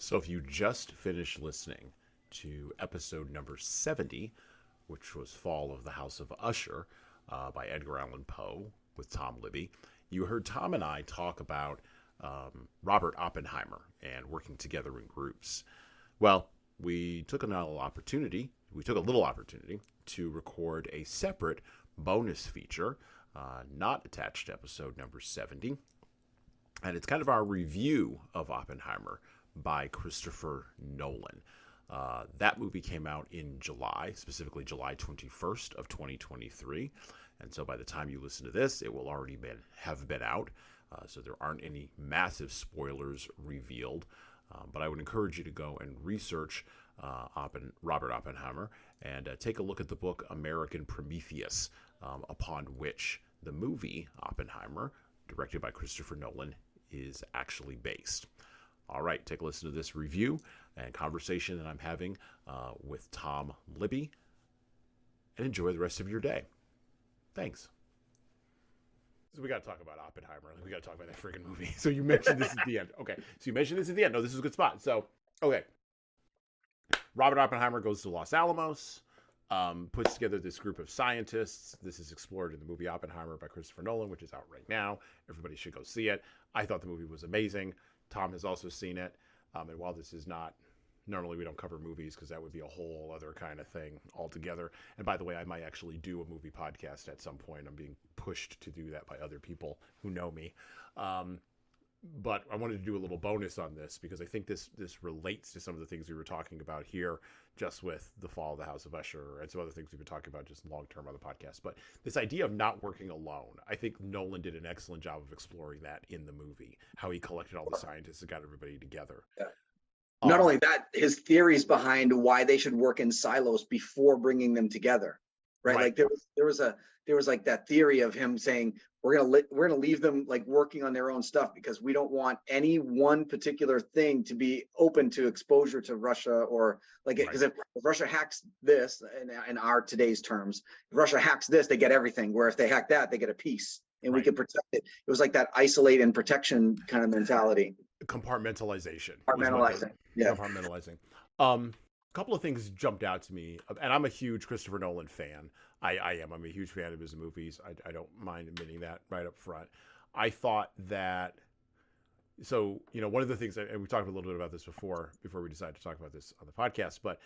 So if you just finished listening to episode number 70, which was Fall of the House of Usher by Edgar Allan Poe with Tom Libby, you heard Tom and I talk about Robert Oppenheimer and working together in groups. Well, we took a little opportunity to record a separate bonus feature, not attached to episode number 70. And it's kind of our review of Oppenheimer by Christopher Nolan. That movie came out in July, specifically July 21st of 2023. And so by the time you listen to this, it will already have been out. So there aren't any massive spoilers revealed. But I would encourage you to go and research Robert Oppenheimer and take a look at the book American Prometheus, upon which the movie Oppenheimer, directed by Christopher Nolan, is actually based. All right, take a listen to this review and conversation that I'm having with Tom Libby, and enjoy the rest of your day. Thanks. So we got to talk about Oppenheimer. We got to talk about that freaking movie. So you mentioned this at the end. Okay, so you mentioned this at the end. No, this is a good spot. So, okay. Robert Oppenheimer goes to Los Alamos, puts together this group of scientists. This is explored in the movie Oppenheimer by Christopher Nolan, which is out right now. Everybody should go see it. I thought the movie was amazing. Tom has also seen it. And while this is not, normally we don't cover movies because that would be a whole other kind of thing altogether. And by the way, I might actually do a movie podcast at some point. I'm being pushed to do that by other people who know me. But I wanted to do a little bonus on this because I think this relates to some of the things we were talking about here, just with the Fall of the House of Usher and some other things we've been talking about just long-term on the podcast. But this idea of not working alone, I think Nolan did an excellent job of exploring that in the movie, how he collected all the scientists and got everybody together. Yeah. Not only that, his theories behind why they should work in silos before bringing them together, right? Like there was like that theory of him saying we're gonna leave them like working on their own stuff because we don't want any one particular thing to be open to exposure to Russia, or like because if Russia hacks this in our today's terms, if Russia hacks this, they get everything. Where if they hack that, they get a piece, and we could protect it. It was like that isolate and protection kind of mentality. Compartmentalization. Yeah. Compartmentalizing. A couple of things jumped out to me, and I'm a huge Christopher Nolan fan. I'm a huge fan of his movies. I don't mind admitting that right up front. I thought that, so, one of the things, and we talked a little bit about this before we decided to talk about this on the podcast, but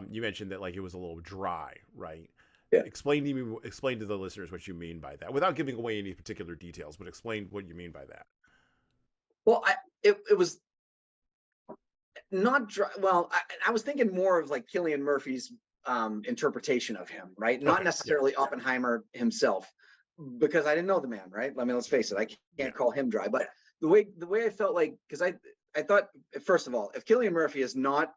you mentioned that like it was a little dry, right? Yeah. Explain to the listeners what you mean by that, without giving away any particular details, but explain what you mean by that. Well, it was not dry. Well, I was thinking more of like Cillian Murphy's interpretation of him, right? Not necessarily Oppenheimer himself, because I didn't know the man, right? I mean, let's face it, I can't call him dry. But the way I felt like, because I thought, first of all, if Cillian Murphy is not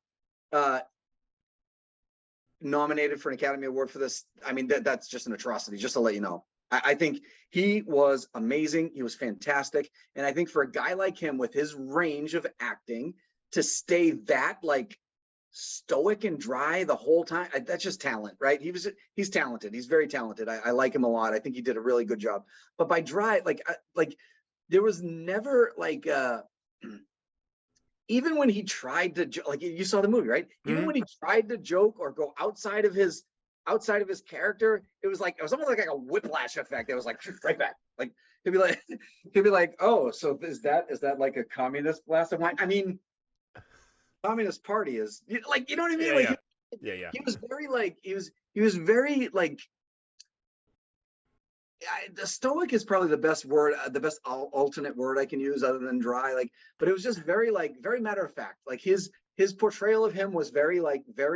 nominated for an Academy Award for this, I mean, that's just an atrocity, just to let you know. I think he was amazing. He was fantastic. And I think for a guy like him with his range of acting to stay that like stoic and dry the whole time, that's just talent, right? He's talented. He's very talented. I like him a lot. I think he did a really good job. But by dry, like there was never like, even when he tried to like, you saw the movie, right? Even when he tried to joke or go outside of his character, it was almost like a whiplash effect. It was like right back. Like he'd be like, oh, so is that like a communist glass of wine? I mean, Communist Party is like, you know what I mean? He was very like, he was very like, the stoic is probably the best word, the best alternate word I can use other than dry. Like, but it was just very matter of fact. Like his portrayal of him was very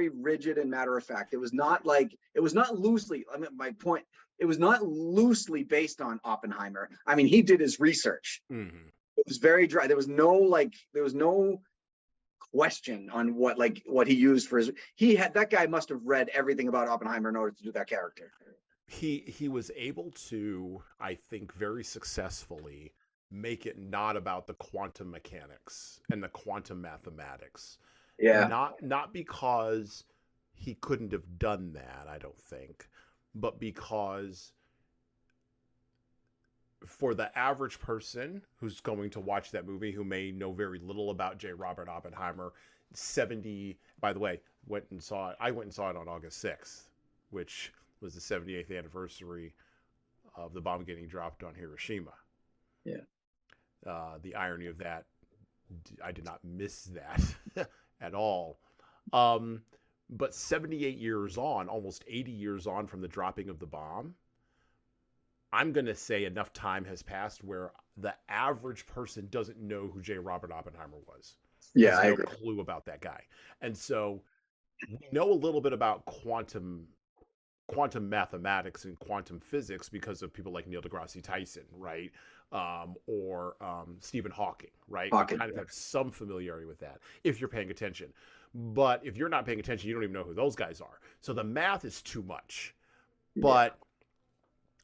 rigid and matter of fact. It was not loosely. I mean, my point, it was not loosely based on Oppenheimer. I mean, he did his research. Mm-hmm. It was very dry. There was no question on what he used for his. That guy must have read everything about Oppenheimer in order to do that character. He was able to, I think, very successfully make it not about the quantum mechanics and the quantum mathematics. Yeah. Not because he couldn't have done that, I don't think, but because for the average person who's going to watch that movie, who may know very little about J. Robert Oppenheimer, 70, by the way, I went and saw it on August 6th, which was the 78th anniversary of the bomb getting dropped on Hiroshima. Yeah. The irony of that, I did not miss that at all. But 78 years on, almost 80 years on from the dropping of the bomb, I'm going to say enough time has passed where the average person doesn't know who J. Robert Oppenheimer was. Yeah, I no agree. clue about that guy. And so we know a little bit about quantum mathematics and quantum physics because of people like Neil deGrasse Tyson, right? Or Stephen Hawking, right? We kind of have some familiarity with that if you're paying attention. But if you're not paying attention, you don't even know who those guys are. So the math is too much. But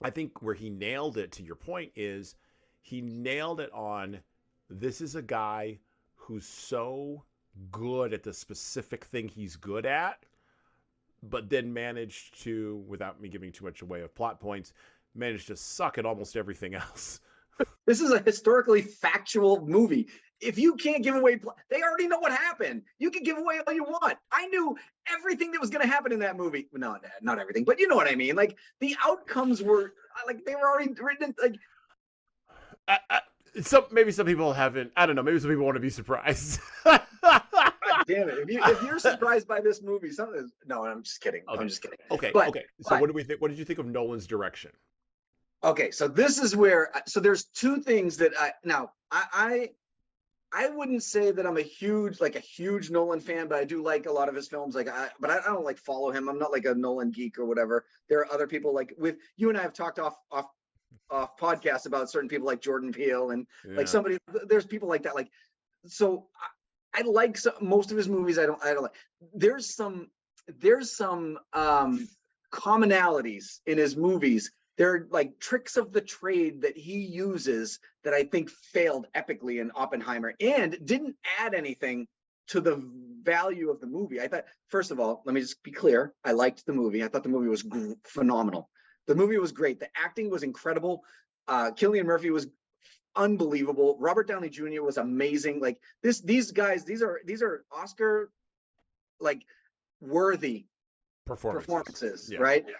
I think where he nailed it, to your point, is he nailed it on, this is a guy who's so good at the specific thing he's good at, but then managed to, without me giving too much away of plot points, managed to suck at almost everything else. This is a historically factual movie. If you can't give away, they already know what happened. You can give away all you want. I knew everything that was going to happen in that movie. No, not everything, but you know what I mean. Like, the outcomes were like, they were already written. Like, maybe some people haven't. I don't know. Maybe some people want to be surprised. God damn it! If you're surprised by this movie, something is, no, I'm just kidding. Okay. I'm just kidding. Okay. So what do we think? What did you think of Nolan's direction? Okay, so this is where, so there's two things that I wouldn't say that I'm a huge Nolan fan, but I do like a lot of his films. But I don't like follow him. I'm not like a Nolan geek or whatever. There are other people, like with you and I have talked off podcasts about certain people like Jordan Peele and like somebody. There's people like that. Like, so I like most of his movies. I don't like. There's some commonalities in his movies. They're like tricks of the trade that he uses that I think failed epically in Oppenheimer and didn't add anything to the value of the movie. I thought, first of all, let me just be clear. I liked the movie. I thought the movie was phenomenal. The movie was great. The acting was incredible. Cillian Murphy was unbelievable. Robert Downey Jr. was amazing. Like these guys, these are Oscar like worthy performances, right? Yeah.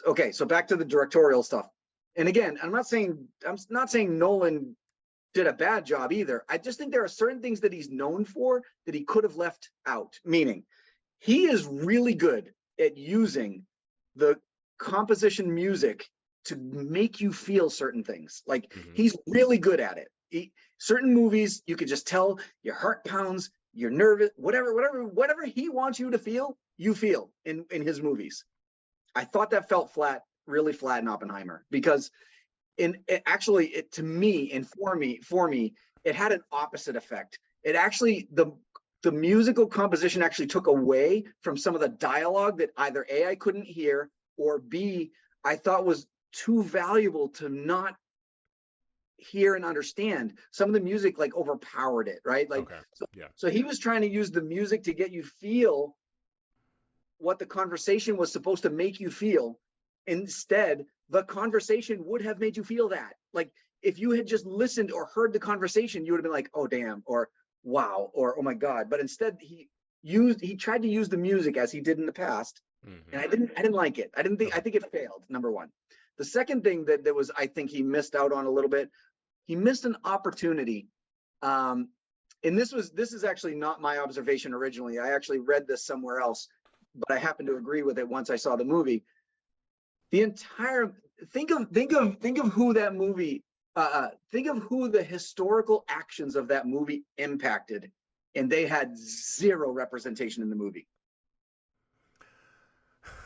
Okay, so back to the directorial stuff. And again, I'm not saying Nolan did a bad job either. I just think there are certain things that he's known for that he could have left out. Meaning, he is really good at using the composition music to make you feel certain things. Like he's really good at it. Certain movies, you could just tell your heart pounds, you're nervous, whatever he wants you to feel, you feel in his movies. I thought that felt flat, really flat in Oppenheimer, because to me and for me, it had an opposite effect. It actually, the musical composition actually took away from some of the dialogue that either A, I couldn't hear, or B, I thought was too valuable to not hear and understand. Some of the music like overpowered it, right? Like, so he was trying to use the music to get you feel what the conversation was supposed to make you feel. Instead, the conversation would have made you feel that. Like, if you had just listened or heard the conversation, you would have been like, oh damn, or wow, or oh my God. But instead he tried to use the music as he did in the past. And I didn't like it. I think it failed, number one. The second thing that was, I think he missed out on a little bit, he missed an opportunity. And this is actually not my observation originally. I actually read this somewhere else, but I happen to agree with it once I saw the movie. The entire think of who that movie think of who the historical actions of that movie impacted, and they had zero representation in the movie.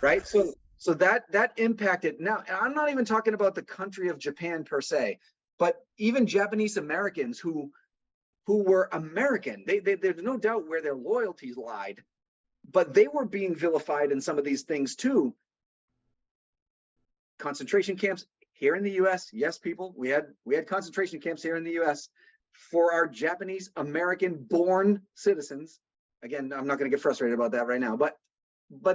Right? So that impacted. Now, I'm not even talking about the country of Japan per se, but even Japanese Americans who were American. There's no doubt where their loyalties lied. But they were being vilified in some of these things too. Concentration camps here in the U.S. Yes, people, we had concentration camps here in the U.S. for our Japanese American-born citizens. Again, I'm not going to get frustrated about that right now, but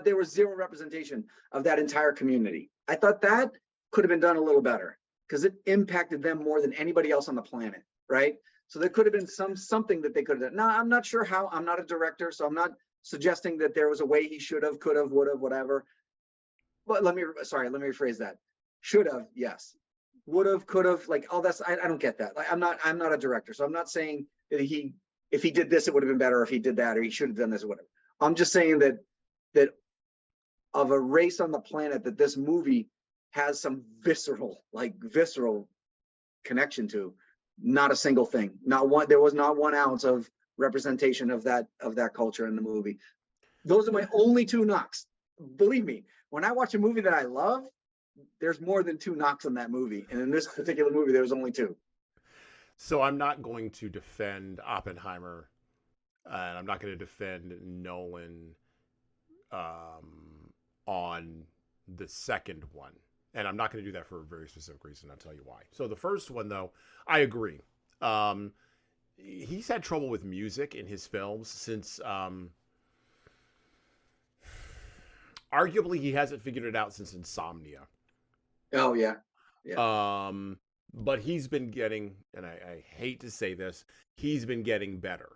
there was zero representation of that entire community. I thought that could have been done a little better. because it impacted them more than anybody else on the planet, right? So there could have been something that they could have done. Now, I'm not sure how. I'm not a director, so I'm not suggesting that there was a way he should have, could have, would have, whatever. But let me rephrase that. Should have, yes. Would have, could have, like, oh, I don't get that. Like, I'm not a director, so I'm not saying that if he did this, it would have been better. If he did that, or he should have done this, or whatever. I'm just saying that of a race on the planet that this movie has some visceral connection to, not a single thing, not one. There was not 1 ounce of representation of that culture in the movie. Those are my only 2 knocks. Believe me, when I watch a movie that I love, there's more than 2 knocks on that movie, and in this particular movie, there was only 2. So I'm not going to defend Oppenheimer, and I'm not going to defend Nolan on the second one. And I'm not going to do that for a very specific reason. I'll tell you why. So the first one, though, I agree. He's had trouble with music in his films since arguably he hasn't figured it out since Insomnia. Oh, yeah. But he's been getting, and I hate to say this, he's been getting better.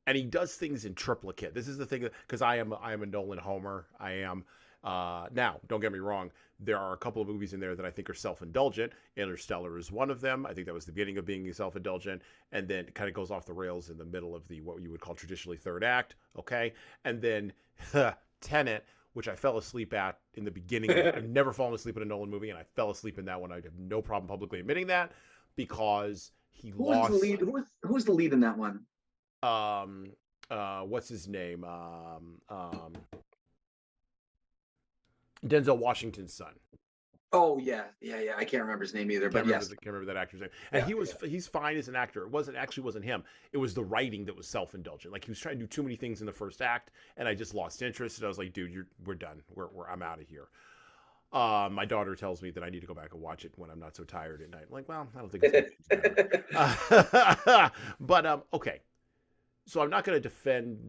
And he does things in triplicate. This is the thing, because I am a Nolan homer. I am. Now, don't get me wrong. There are a couple of movies in there that I think are self-indulgent. Interstellar is one of them. I think that was the beginning of being self-indulgent, and then it kind of goes off the rails in the middle of the what you would call traditionally third act. Okay, and then Tenet, which I fell asleep at in the beginning. I've never fallen asleep in a Nolan movie, and I fell asleep in that one. I have no problem publicly admitting that because lost. Who's the lead? Who's the lead in that one? What's his name? Denzel Washington's son. Oh yeah. I can't remember his name either, but yes, can't remember that actor's name. And he's fine as an actor. It wasn't him. It was the writing that was self-indulgent. Like he was trying to do too many things in the first act, and I just lost interest. And I was like, dude, we're done. I'm out of here. My daughter tells me that I need to go back and watch it when I'm not so tired at night. I'm like, well, I don't think it's but okay. So I'm not going to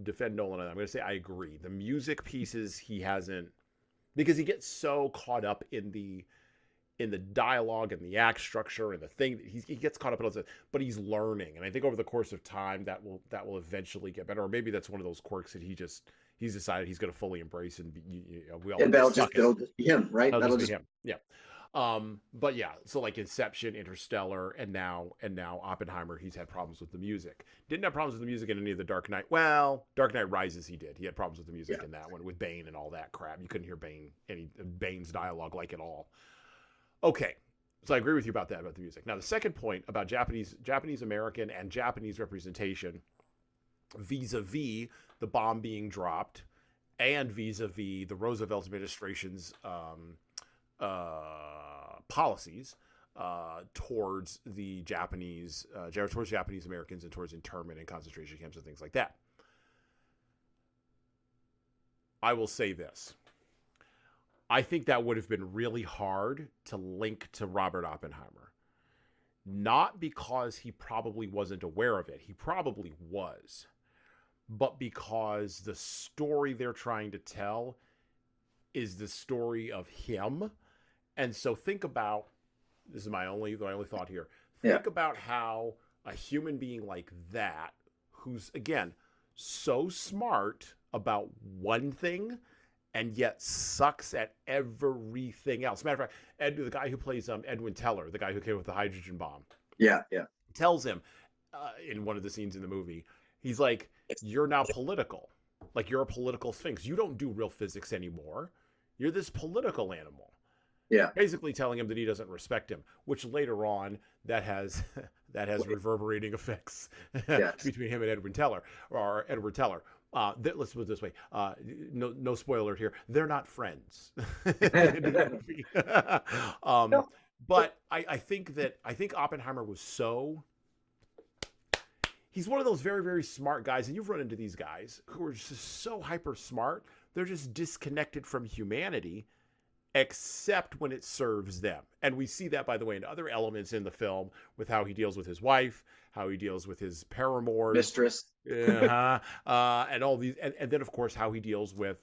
defend Nolan. I'm going to say I agree. The music pieces he hasn't, because he gets so caught up in the dialogue and the act structure and the thing that he gets caught up in all this, but he's learning. And I think over the course of time that will eventually get better. Or maybe that's one of those quirks that he's decided he's going to fully embrace, and we all. And that'll just be him, right? That'll just be him. Yeah. But yeah, so like Inception, Interstellar, and now Oppenheimer, he's had problems with the music. Didn't have problems with the music in any of the Dark Knight. Well, Dark Knight Rises, he did. He had problems with the music in that one with Bane and all that crap. You couldn't hear Bane's dialogue like at all. Okay, so I agree with you about that, about the music. Now the second point about Japanese American and Japanese representation vis-a-vis the bomb being dropped and vis-a-vis the Roosevelt administration's policies towards the Japanese Americans and towards internment and concentration camps and things like that. I will say this. I think that would have been really hard to link to Robert Oppenheimer. Not because he probably wasn't aware of it. He probably was. But because the story they're trying to tell is the story of him. And so think about, this is my only thought here. Think about how a human being like that, who's, again, so smart about one thing and yet sucks at everything else. Matter of fact, the guy who plays Edwin Teller, the guy who came with the hydrogen bomb, tells him in one of the scenes in the movie, he's like, you're now political. Like, you're a political sphinx. You don't do real physics anymore. You're this political animal. Yeah. Basically telling him that he doesn't respect him, which later on that has reverberating effects between him and Edward Teller. Let's put it this way. No spoiler here. They're not friends. But I think Oppenheimer was so. He's one of those very, very smart guys, and you've run into these guys who are just so hyper smart. They're just disconnected from humanity, except when it serves them. And we see that, by the way, in other elements in the film with how he deals with his wife, how he deals with his paramours, mistress, and all these, and then of course how he deals with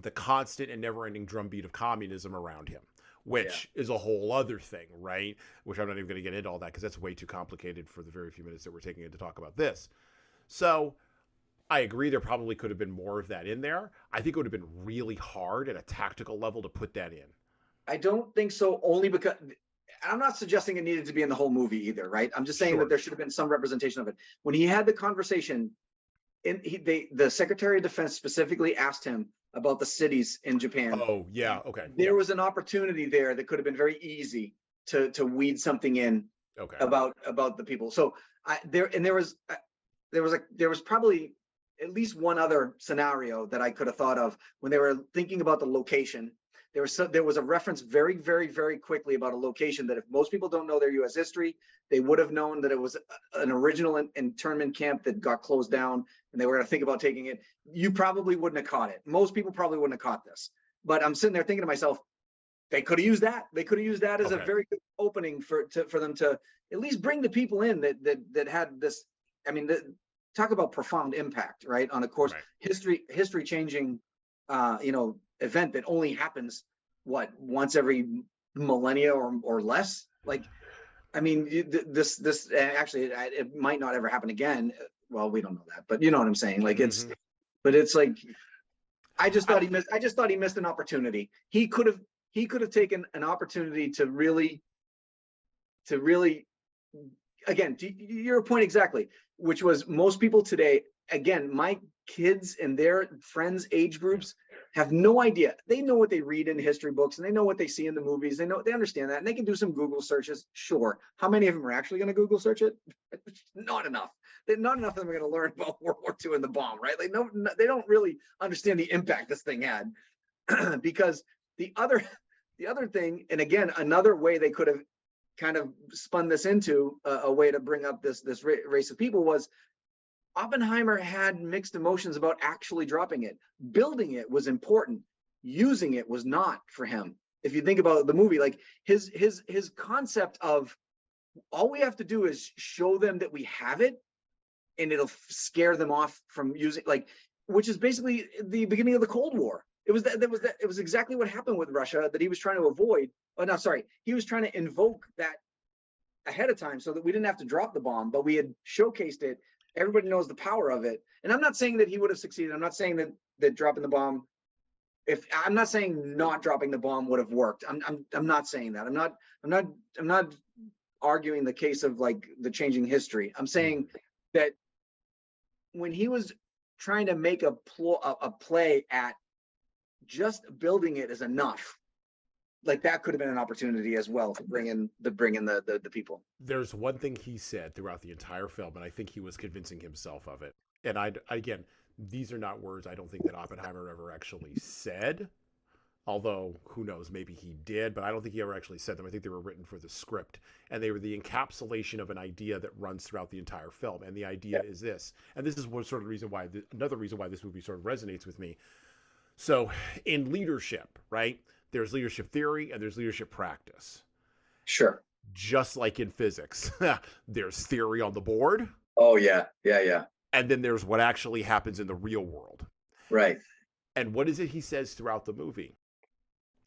the constant and never-ending drumbeat of communism around him, which is a whole other thing, right? Which I'm not even going to get into all that because that's way too complicated for the very few minutes that we're taking to talk about this. So I agree there probably could have been more of that in there. I think it would have been really hard at a tactical level to put that in. I don't think so, only because I'm not suggesting it needed to be in the whole movie either, right? I'm just saying that there should have been some representation of it. When he had the conversation, the Secretary of Defense specifically asked him about the cities in Japan. Oh, yeah. Okay. There was an opportunity there that could have been very easy to weed something in about the people. So there was probably at least one other scenario that I could have thought of when they were thinking about the location. There was a reference very, very, very quickly about a location that if most people don't know their U.S. history, they would have known that it was an original internment camp that got closed down, and they were going to think about taking it. You probably wouldn't have caught it. Most people probably wouldn't have caught this. But I'm sitting there thinking to myself, they could have used that. They could have used that as a very good opening for them to at least bring the people in that had this. I mean, talk about profound impact, right? On a course history changing, event that only happens once every millennia or less. Like, I mean, this actually it might not ever happen again. Well, we don't know that, but you know what I'm saying. Like but it's like I just thought he missed an opportunity. He could have taken an opportunity to really again, to your point exactly, which was most people today, again, my kids and their friends' age groups have no idea. They know what they read in history books and they know what they see in the movies. They understand that, and they can do some Google searches. Sure. How many of them are actually going to Google search it? Not enough. Not enough of them are going to learn about World War II and the bomb, right? Like, no, they don't really understand the impact this thing had. Because the other thing, and again, another way they could have kind of spun this into a way to bring up this race of people was Oppenheimer had mixed emotions about actually dropping it. Building it was important. Using it was not for him. If you think about the movie, like his concept of all we have to do is show them that we have it and it'll scare them off from using, like, which is basically the beginning of the Cold War. It was exactly what happened with Russia that he was trying to avoid. Oh, no, sorry. He was trying to invoke that ahead of time so that we didn't have to drop the bomb, but we had showcased it. Everybody knows the power of it. And I'm not saying that he would have succeeded. I'm not saying that dropping the bomb, I'm not saying not dropping the bomb would have worked. I'm not saying that. I'm not arguing the case of like the changing history. I'm saying that when he was trying to make a play at just building it is enough. Like that could have been an opportunity as well to bring in the people. There's one thing he said throughout the entire film, and I think he was convincing himself of it. And again, these are not words I don't think that Oppenheimer ever actually said. Although, who knows, maybe he did, but I don't think he ever actually said them. I think they were written for the script. And they were the encapsulation of an idea that runs throughout the entire film. And the idea is this. And this is one sort of another reason why this movie sort of resonates with me. So, in leadership, right? There's leadership theory and there's leadership practice. Sure. Just like in physics. There's theory on the board. Oh, yeah. Yeah. And then there's what actually happens in the real world. Right. And what is it he says throughout the movie?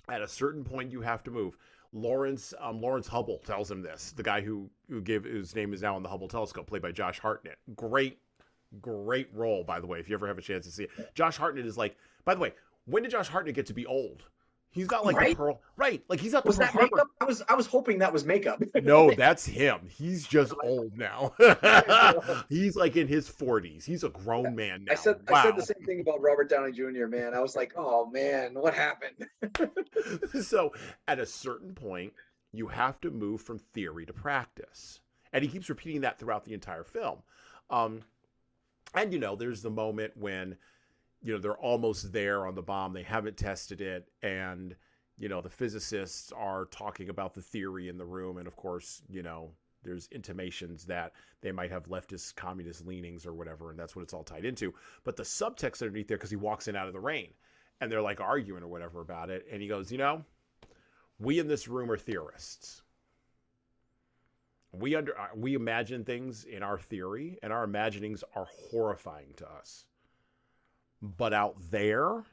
At a certain point, you have to move. Lawrence Hubble tells him this. The guy whose name is now on the Hubble telescope, played by Josh Hartnett. Great role, by the way, if you ever have a chance to see it. Josh Hartnett is like, by the way, when did Josh Hartnett get to be old? He's got like the Pearl, right? Like he's got the Pearl Harbor. Makeup? I was hoping that was makeup. No, that's him. He's just old now. He's like in his 40s. He's a grown man now. I said the same thing about Robert Downey Jr., man. I was like, oh man, what happened? So at a certain point, you have to move from theory to practice. And he keeps repeating that throughout the entire film. And there's the moment when they're almost there on the bomb. They haven't tested it. And, the physicists are talking about the theory in the room. And of course, there's intimations that they might have leftist communist leanings or whatever. And that's what it's all tied into. But the subtext underneath there, because he walks in out of the rain and they're like arguing or whatever about it. And he goes, we in this room are theorists. We imagine things in our theory and our imaginings are horrifying to us. But out there,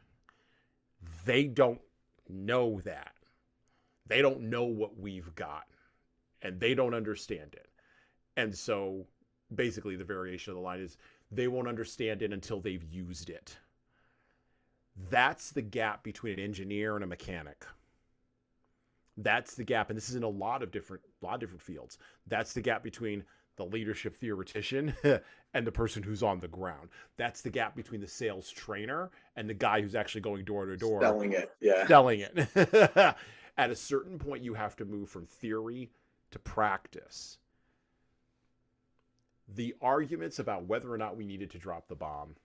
they don't know that. They don't know what we've got, and they don't understand it. And so basically the variation of the line is they won't understand it until they've used it. That's the gap between an engineer and a mechanic. That's the gap, and this is in a lot of different fields. That's the gap between the leadership theoretician and the person who's on the ground. That's the gap between the sales trainer and the guy who's actually going door to door selling it. Yeah, selling it. At a certain point, you have to move from theory to practice. The arguments about whether or not we needed to drop the bomb,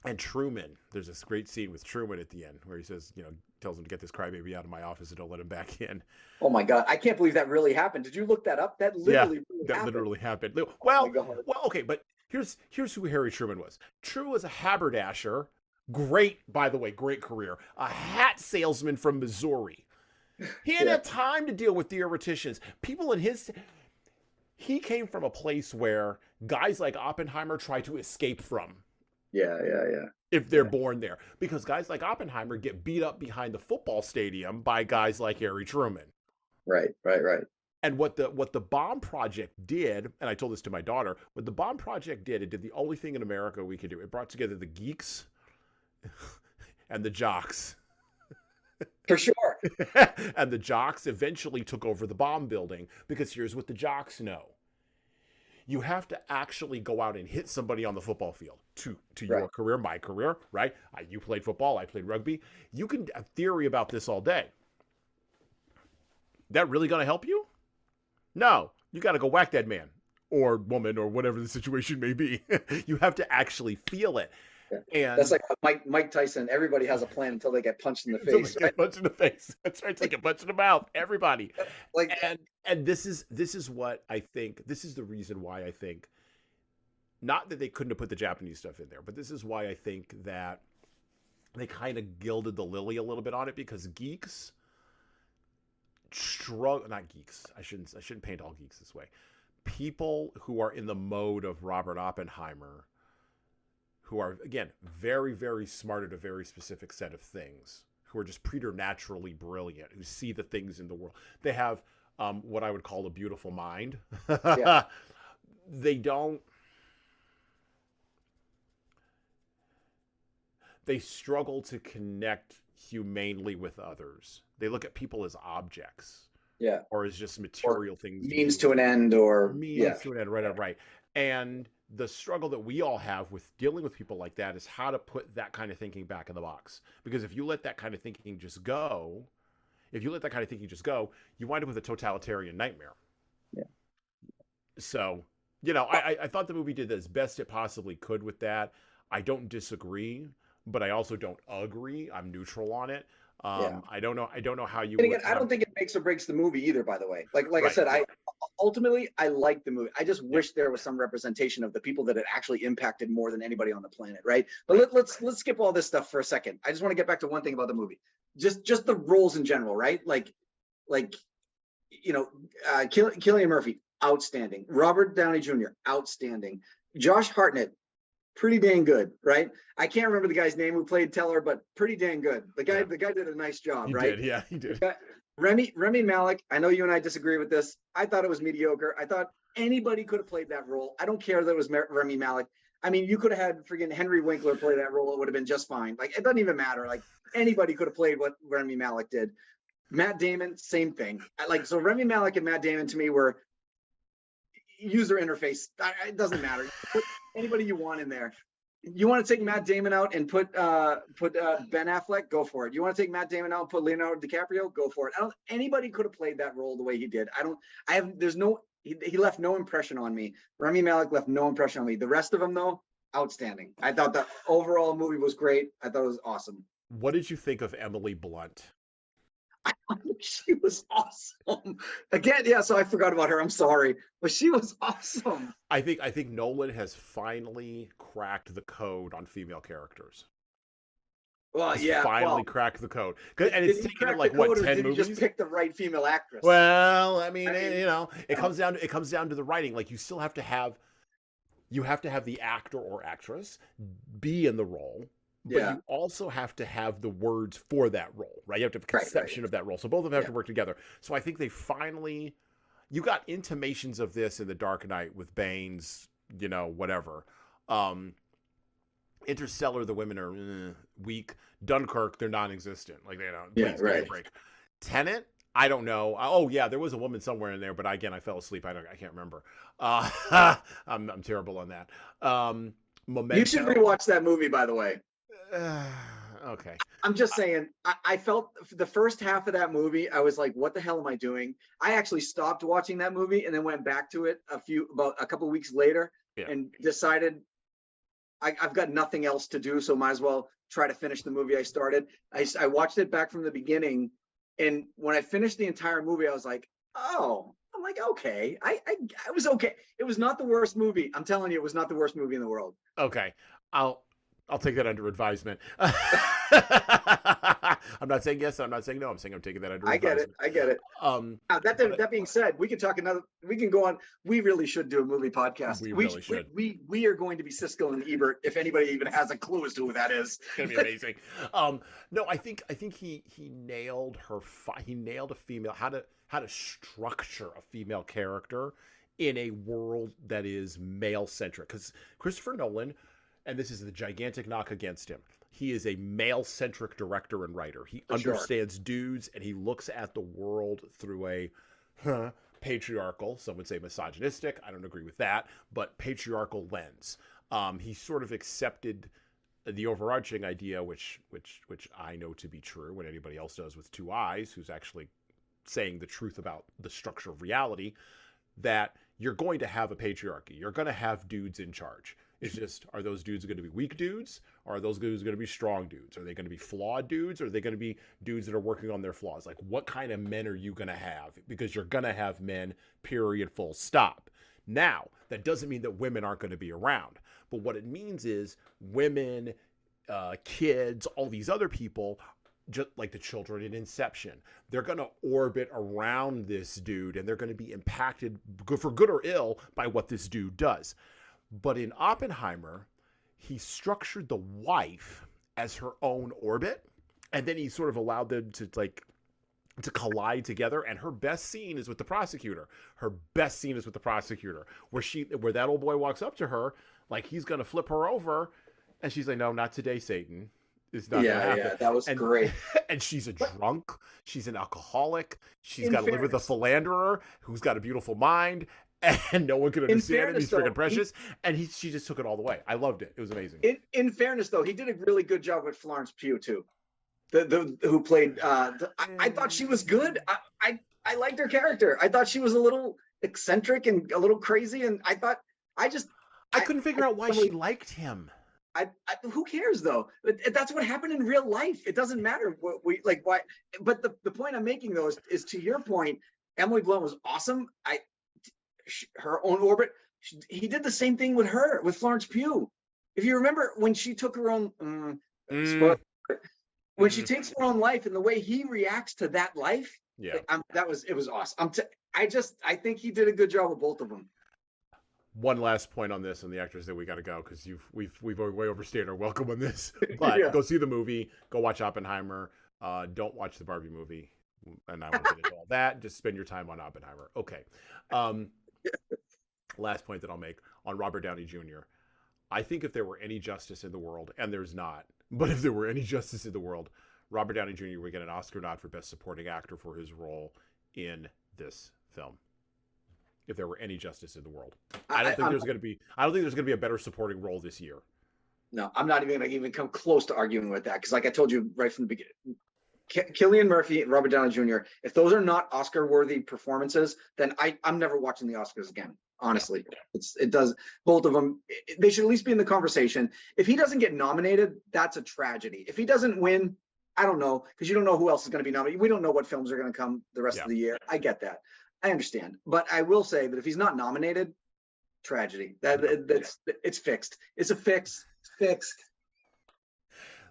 and Truman, there's this great scene with Truman at the end where he says, tells him to get this crybaby out of my office and don't let him back in. Oh my God. I can't believe that really happened. Did you look that up? That literally happened. Well, okay, but here's who Harry Truman was. Truman was a haberdasher. Great, by the way, great career. A hat salesman from Missouri. He didn't have time to deal with theoreticians. People in his... He came from a place where guys like Oppenheimer try to escape from. Yeah. If they're born there. Because guys like Oppenheimer get beat up behind the football stadium by guys like Harry Truman. Right. And what the bomb project did, and I told this to my daughter, what the bomb project did, it did the only thing in America we could do. It brought together the geeks and the jocks. For sure. And the jocks eventually took over the bomb building, because here's what the jocks know. You have to actually go out and hit somebody on the football field to your career, my career, right? You played football, I played rugby. You can have theory about this all day. That really going to help you? No, you got to go whack that man or woman or whatever the situation may be. You have to actually feel it. And that's like Mike Tyson. Everybody has a plan until they get punched in the face. Right? Punched in the face. That's right. They get punched in the mouth. Everybody. And this is what I think. This is the reason why I think, not that they couldn't have put the Japanese stuff in there, but this is why I think that they kind of gilded the lily a little bit on it, because geeks struggle. Not geeks. I shouldn't paint all geeks this way. People who are in the mode of Robert Oppenheimer, who are, again, very, very smart at a very specific set of things, who are just preternaturally brilliant, who see the things in the world. They have what I would call a beautiful mind. Yeah. They struggle to connect humanely with others. They look at people as objects. Yeah. Or as just material things. Means to an end, or means to an end, right. And the struggle that we all have with dealing with people like that is how to put that kind of thinking back in the box. Because if you let that kind of thinking just go, you wind up with a totalitarian nightmare. Yeah. So, I thought the movie did as best it possibly could with that. I don't disagree, but I also don't agree. I'm neutral on it. I don't know how you. And again, I don't think it makes or breaks the movie either. By the way, like I said, I like the movie. I just wish there was some representation of the people that it actually impacted more than anybody on the planet, right? But let's skip all this stuff for a second. I just want to get back to one thing about the movie, just the roles in general, right? Cillian Murphy, outstanding. Robert Downey Jr., outstanding. Josh Hartnett, pretty dang good, right? I can't remember the guy's name who played Teller, but pretty dang good. The guy did a nice job, right? He did. Remy Malek, I know you and I disagree with this. I thought it was mediocre. I thought anybody could have played that role. I don't care that it was Remy Malek. I mean, you could have had friggin' Henry Winkler play that role. It would have been just fine. Like, it doesn't even matter. Like, anybody could have played what Remy Malek did. Matt Damon, same thing. So Remy Malek and Matt Damon to me were user interface. It doesn't matter. Put anybody you want in there. You want to take Matt Damon out and put Ben Affleck? Go for it. You want to take Matt Damon out and put Leonardo DiCaprio? Go for it. Anybody could have played that role the way he did. He left no impression on me. Remy Malek left no impression on me. The rest of them, though, outstanding. I thought the overall movie was great. I thought it was awesome. What did you think of Emily Blunt? She was awesome. Again, yeah, so I forgot about her. I'm sorry. But she was awesome. I think Nolan has finally cracked the code on female characters. Well, yeah. Finally cracked the code. And it's taken like, what, 10 did movies? He just pick the right female actress? Well, I mean, it comes down to the writing. Like, you have to have the actor or actress be in the role. but you also have to have the words for that role, right? You have to have a conception of that role. So both of them have to work together. So I think they finally, you got intimations of this in The Dark Knight with Bane's, whatever. Interstellar, the women are weak. Dunkirk, they're non-existent. Like, they don't. Please, give me a break. Tenet, I don't know. Oh yeah, there was a woman somewhere in there, but again, I fell asleep. I can't remember. I'm terrible on that. Memento. You should rewatch that movie, by the way. Okay. I'm just saying, I felt the first half of that movie, I was like, what the hell am I doing? I actually stopped watching that movie and then went back to it about a couple of weeks later and decided I've got nothing else to do, so might as well try to finish the movie I started. I watched it back from the beginning, and when I finished the entire movie, I was like, oh, I'm like, okay, I was okay. It was not the worst movie. I'm telling you, it was not the worst movie in the world. Okay, I'll take that under advisement. I'm not saying yes. I'm not saying no. I'm saying I'm taking that under advisement. I get it. Now, that being said, we can talk we can go on. We really should do a movie podcast. We really should. We are going to be Siskel and Ebert, if anybody even has a clue as to who that is. It's gonna be amazing. No, I think he nailed her. He nailed a female, how to structure a female character in a world that is male centric. Because Christopher Nolan, and this is the gigantic knock against him, he is a male-centric director and writer. He understands dudes, and he looks at the world through a patriarchal, some would say misogynistic, I don't agree with that, but patriarchal lens. He sort of accepted the overarching idea, which I know to be true, when anybody else does with two eyes, who's actually saying the truth about the structure of reality, that you're going to have a patriarchy. You're going to have dudes in charge. It's just, are those dudes going to be weak dudes? Or are those dudes going to be strong dudes? Are they going to be flawed dudes? Or are they going to be dudes that are working on their flaws? Like, what kind of men are you going to have? Because you're going to have men, period, full stop. Now, that doesn't mean that women aren't going to be around. But what it means is women, kids, all these other people, just like the children in Inception, they're going to orbit around this dude, and they're going to be impacted, for good or ill, by what this dude does. But in Oppenheimer, he structured the wife as her own orbit, and then he sort of allowed them to collide together. And her best scene is with the prosecutor. Where that old boy walks up to her, like he's going to flip her over, and she's like, "No, not today, Satan. It's not going to happen." Yeah, that was great. And she's a drunk. She's an alcoholic. She's got to live with a philanderer who's got a beautiful mind. And no one could understand him. He's freaking precious. And she just took it all the way. I loved it. It was amazing. In fairness, though, he did a really good job with Florence Pugh, too. Who played, I thought she was good. I liked her character. I thought she was a little eccentric and a little crazy. And I couldn't figure out why she liked him. Who cares, though? That's what happened in real life. It doesn't matter what why. But the point I'm making, though, is to your point, Emily Blunt was awesome. Her own orbit. He did the same thing with Florence Pugh. If you remember when she took her own, when she takes her own life and the way he reacts to that life, it was awesome. I think he did a good job with both of them. One last point on this, and the actors that we got to go, because we've way overstayed our welcome on this. But Go see the movie. Go watch Oppenheimer. Don't watch the Barbie movie. And I won't get into all that. Just spend your time on Oppenheimer. Okay. Last point that I'll make on Robert Downey Jr. I think if there were any justice in the world, and there's not, but if there were any justice in the world, Robert Downey Jr. would get an Oscar nod for Best Supporting Actor for his role in this film. If there were any justice in the world, I don't think there's going to be a better supporting role this year. No, I'm not even going to come close to arguing with that, because, like I told you right from the beginning, Cillian Murphy and Robert Downey Jr., if those are not Oscar-worthy performances, then I'm never watching the Oscars again. Honestly, it does. Both of them, they should at least be in the conversation. If he doesn't get nominated, that's a tragedy. If he doesn't win, I don't know, because you don't know who else is going to be nominated. We don't know what films are going to come the rest of the year. I get that. I understand. But I will say that if he's not nominated, tragedy. It's fixed. It's a fix. Fixed.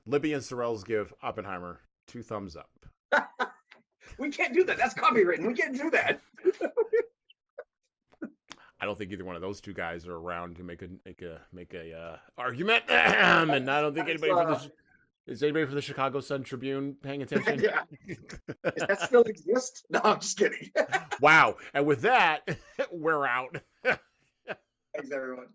Libby and Sorrells give Oppenheimer 2 thumbs up. We can't do that. That's copywritten. We can't do that. I don't think either one of those two guys are around to make a argument. And I don't think anybody for this. Is anybody from the Chicago Sun Tribune paying attention? Yeah. Does that still exist? No, I'm just kidding. Wow. And with that, we're out. Thanks, everyone.